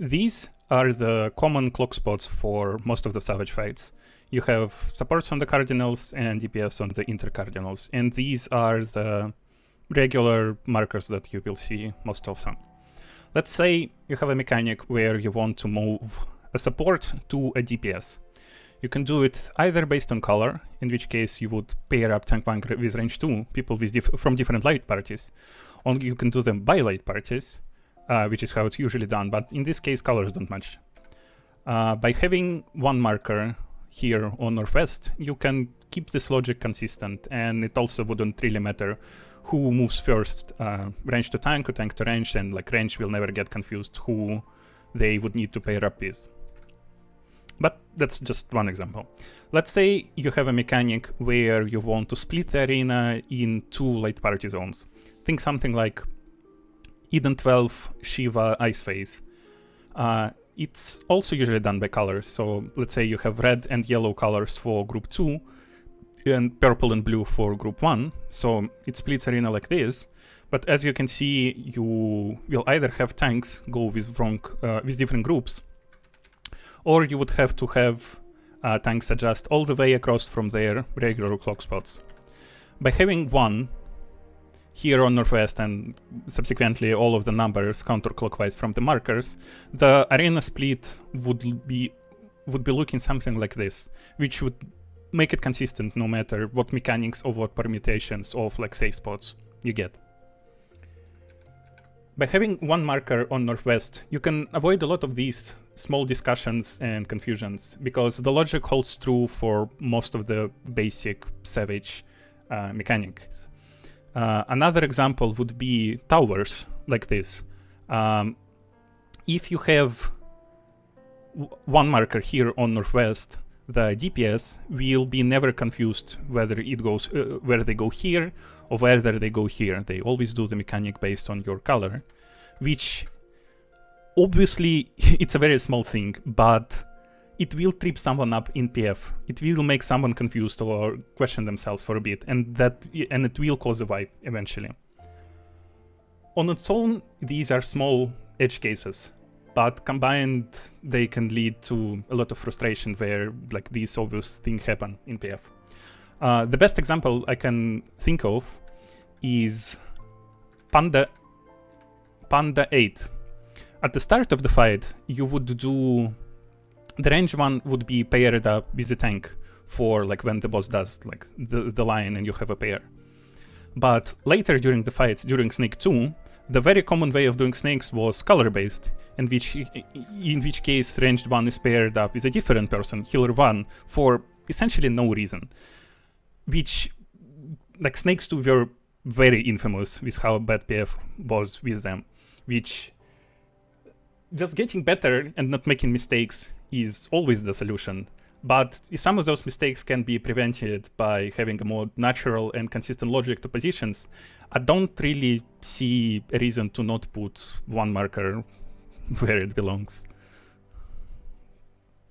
These are the common clock spots for most of the Savage fights. You have supports on the cardinals and DPS on the intercardinals, and these are the regular markers that you will see most often. Let's say you have a mechanic where you want to move a support to a DPS. You can do it either based on color, in which case you would pair up tank 1 with range 2, people with from different light parties, or you can do them by light parties, which is how it's usually done, but in this case colors don't match. By having one marker here on Northwest, you can keep this logic consistent, and it also wouldn't really matter who moves first, range to tank or tank to range, and like range will never get confused who they would need to pair up with. But that's just one example. Let's say you have a mechanic where you want to split the arena in 2 light party zones. Think something like Eden 12, Shiva, Ice Phase. It's also usually done by colors. So let's say you have red and yellow colors for group 2 and purple and blue for group 1. So it splits arena like this. But as you can see, you will either have tanks go with different groups, or you would have to have tanks adjust all the way across from their regular clock spots. By having one here on Northwest and subsequently all of the numbers counterclockwise from the markers, the arena split would be looking something like this, which would make it consistent no matter what mechanics or what permutations of like safe spots you get. By having one marker on Northwest, you can avoid a lot of these small discussions and confusions, because the logic holds true for most of the basic Savage mechanics. Another example would be towers like this. If you have one marker here on Northwest, the DPS will be never confused whether it goes where they go here or whether they go here. They always do the mechanic based on your color, which obviously it's a very small thing, but it will trip someone up in PF. It will make someone confused or question themselves for a bit, and it will cause a wipe eventually. On its own, these are small edge cases, but combined they can lead to a lot of frustration where like these obvious things happen in PF. The best example I can think of is Panda 8. At the start of the fight, you would do the range 1 would be paired up with the tank for like when the boss does like the line and you have a pair. But later during the fights, during Snake 2, the very common way of doing snakes was color based, in which case ranged 1 is paired up with a different person, healer 1, for essentially no reason. Which, like, Snakes 2 were very infamous with how bad PF was with them, which just getting better and not making mistakes is always the solution. But if some of those mistakes can be prevented by having a more natural and consistent logic to positions, I don't really see a reason to not put one marker where it belongs.